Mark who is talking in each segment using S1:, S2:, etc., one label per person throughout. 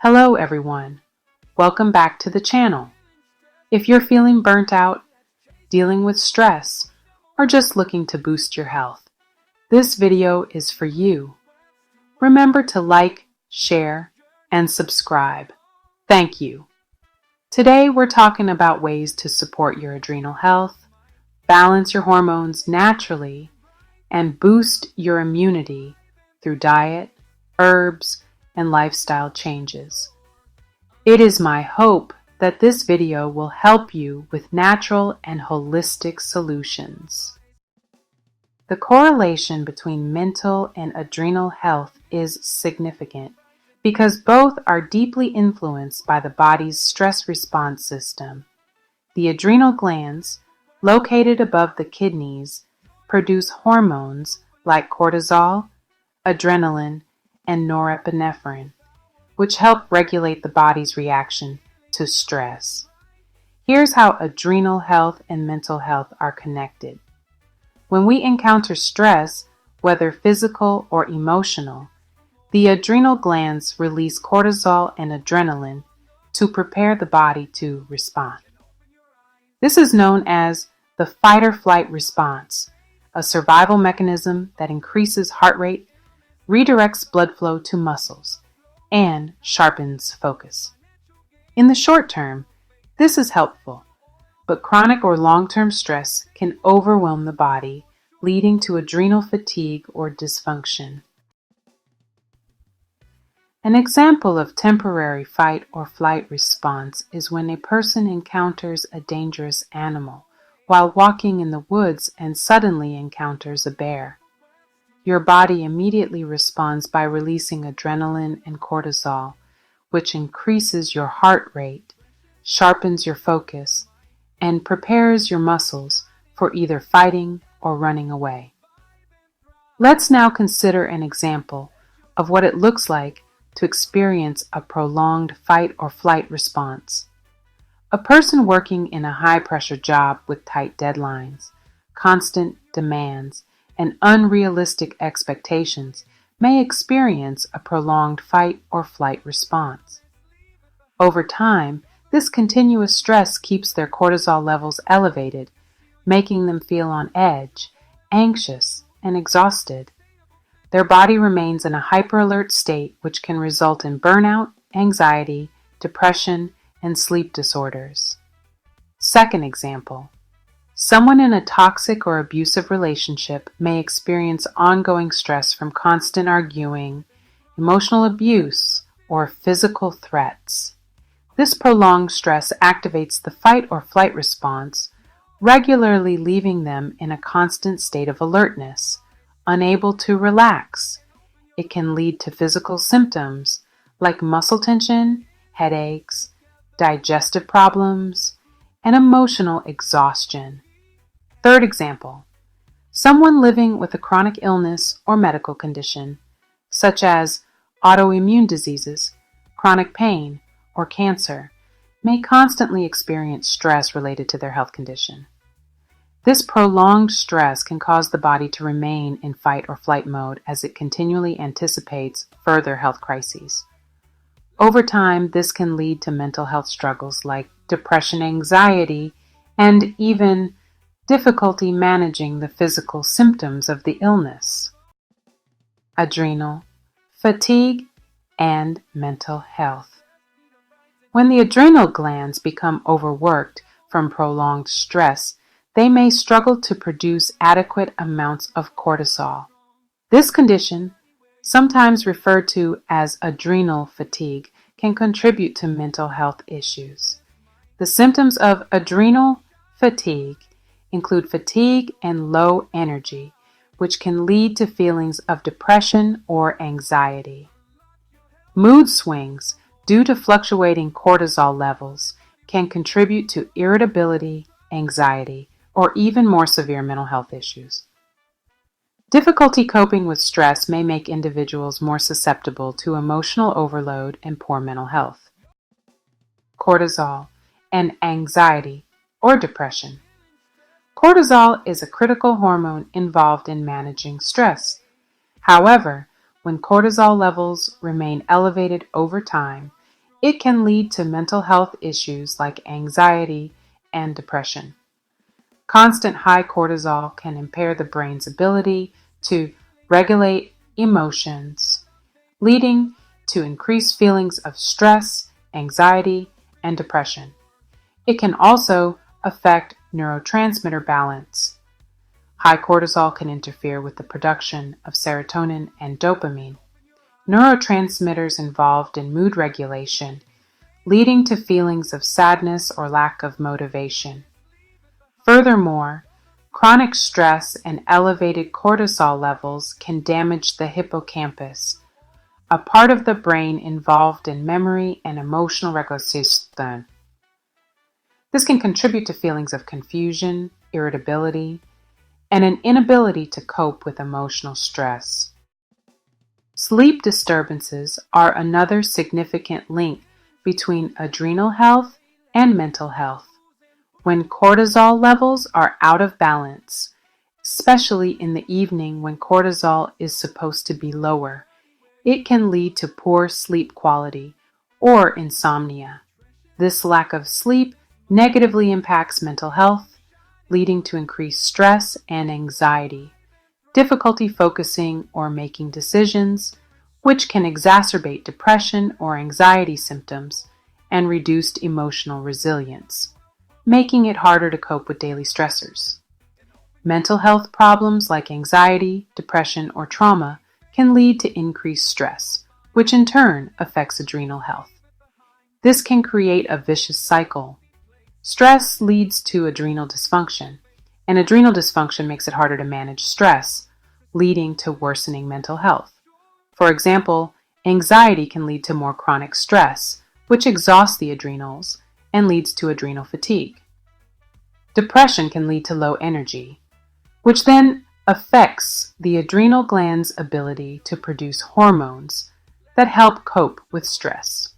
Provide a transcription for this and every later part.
S1: Hello everyone, welcome back to the channel. If you're feeling burnt out, dealing with stress, or just looking to boost your health, this video is for you. Remember to like, share, and subscribe. Thank you. Today we're talking about ways to support your adrenal health, balance your hormones naturally, and boost your immunity through diet, herbs, and lifestyle changes. It is my hope that this video will help you with natural and holistic solutions. The correlation between mental and adrenal health is significant because both are deeply influenced by the body's stress response system. The adrenal glands, located above the kidneys, produce hormones like cortisol, adrenaline, and norepinephrine, which help regulate the body's reaction to stress. Here's how adrenal health and mental health are connected. When we encounter stress, whether physical or emotional, the adrenal glands release cortisol and adrenaline to prepare the body to respond. This is known as the fight or flight response, a survival mechanism that increases heart rate, redirects blood flow to muscles, and sharpens focus. In the short term, this is helpful, but chronic or long-term stress can overwhelm the body, leading to adrenal fatigue or dysfunction. An example of temporary fight or flight response is when a person encounters a dangerous animal while walking in the woods and suddenly encounters a bear. Your body immediately responds by releasing adrenaline and cortisol, which increases your heart rate, sharpens your focus, and prepares your muscles for either fighting or running away. Let's now consider an example of what it looks like to experience a prolonged fight or flight response. A person working in a high-pressure job with tight deadlines, constant demands, and unrealistic expectations may experience a prolonged fight or flight response. Over time, this continuous stress keeps their cortisol levels elevated, making them feel on edge, anxious, and exhausted. Their body remains in a hyper-alert state, which can result in burnout, anxiety, depression, and sleep disorders. Second example. Someone in a toxic or abusive relationship may experience ongoing stress from constant arguing, emotional abuse, or physical threats. This prolonged stress activates the fight or flight response, regularly leaving them in a constant state of alertness, unable to relax. It can lead to physical symptoms like muscle tension, headaches, digestive problems, and emotional exhaustion. Third example, someone living with a chronic illness or medical condition, such as autoimmune diseases, chronic pain, or cancer, may constantly experience stress related to their health condition. This prolonged stress can cause the body to remain in fight or flight mode as it continually anticipates further health crises. Over time, this can lead to mental health struggles like depression, anxiety, and even difficulty managing the physical symptoms of the illness. Adrenal, fatigue, and mental health. When the adrenal glands become overworked from prolonged stress, they may struggle to produce adequate amounts of cortisol. This condition, sometimes referred to as adrenal fatigue, can contribute to mental health issues. The symptoms of adrenal fatigue include fatigue and low energy, which can lead to feelings of depression or anxiety. Mood swings due to fluctuating cortisol levels can contribute to irritability, anxiety, or even more severe mental health issues. Difficulty coping with stress may make individuals more susceptible to emotional overload and poor mental health. Cortisol and anxiety or depression. Cortisol is a critical hormone involved in managing stress. However, when cortisol levels remain elevated over time, it can lead to mental health issues like anxiety and depression. Constant high cortisol can impair the brain's ability to regulate emotions, leading to increased feelings of stress, anxiety, and depression. It can also affect neurotransmitter balance. High cortisol can interfere with the production of serotonin and dopamine, neurotransmitters involved in mood regulation, leading to feelings of sadness or lack of motivation. Furthermore, chronic stress and elevated cortisol levels can damage the hippocampus, a part of the brain involved in memory and emotional regulation. This can contribute to feelings of confusion, irritability, and an inability to cope with emotional stress. Sleep disturbances are another significant link between adrenal health and mental health. When cortisol levels are out of balance, especially in the evening when cortisol is supposed to be lower, it can lead to poor sleep quality or insomnia. This lack of sleep negatively impacts mental health, leading to increased stress and anxiety, difficulty focusing or making decisions, which can exacerbate depression or anxiety symptoms, and reduced emotional resilience, making it harder to cope with daily stressors. Mental health problems like anxiety, depression, or trauma can lead to increased stress, which in turn affects adrenal health. This can create a vicious cycle. Stress leads to adrenal dysfunction, and adrenal dysfunction makes it harder to manage stress, leading to worsening mental health. For example, anxiety can lead to more chronic stress, which exhausts the adrenals and leads to adrenal fatigue. Depression can lead to low energy, which then affects the adrenal gland's ability to produce hormones that help cope with stress.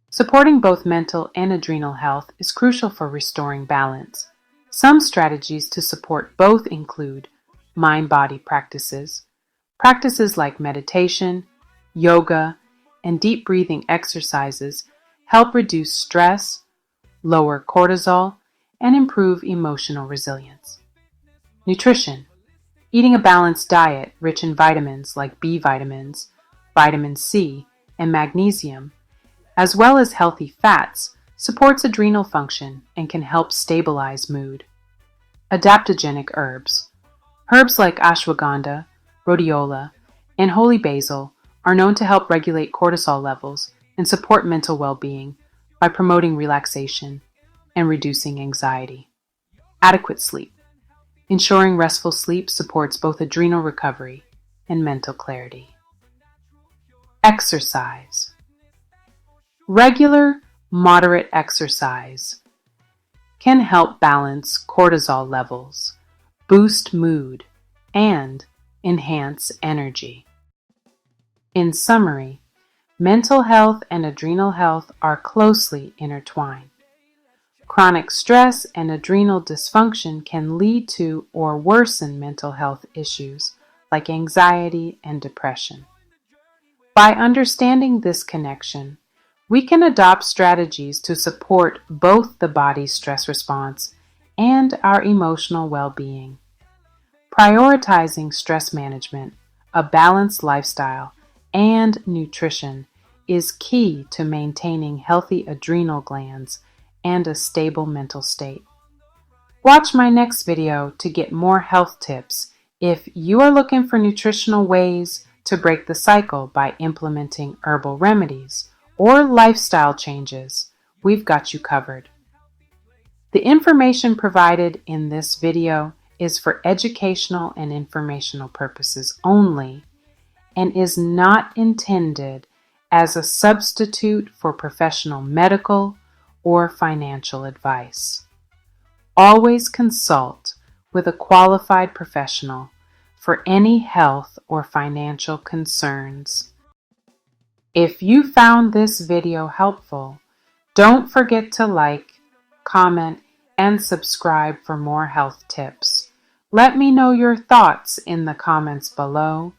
S1: Supporting both mental and adrenal health is crucial for restoring balance. Some strategies to support both include mind-body practices. Practices like meditation, yoga, and deep breathing exercises help reduce stress, lower cortisol, and improve emotional resilience. Nutrition. Eating a balanced diet rich in vitamins like B vitamins, vitamin C, and magnesium, as well as healthy fats, supports adrenal function and can help stabilize mood. Adaptogenic herbs. Herbs like ashwagandha, rhodiola, and holy basil are known to help regulate cortisol levels and support mental well-being by promoting relaxation and reducing anxiety. Adequate sleep. Ensuring restful sleep supports both adrenal recovery and mental clarity. Exercise. Regular, moderate exercise can help balance cortisol levels, boost mood, and enhance energy. In summary, mental health and adrenal health are closely intertwined. Chronic stress and adrenal dysfunction can lead to or worsen mental health issues like anxiety and depression. By understanding this connection, we can adopt strategies to support both the body's stress response and our emotional well-being. Prioritizing stress management, a balanced lifestyle, and nutrition is key to maintaining healthy adrenal glands and a stable mental state. Watch my next video to get more health tips if you are looking for nutritional ways to break the cycle by implementing herbal remedies or lifestyle changes. We've got you covered. The information provided in this video is for educational and informational purposes only and is not intended as a substitute for professional medical or financial advice. Always consult with a qualified professional for any health or financial concerns. If you found this video helpful, don't forget to like, comment, and subscribe for more health tips. Let me know your thoughts in the comments below,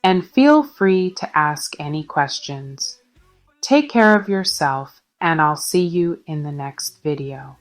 S1: and feel free to ask any questions. Take care of yourself, and I'll see you in the next video.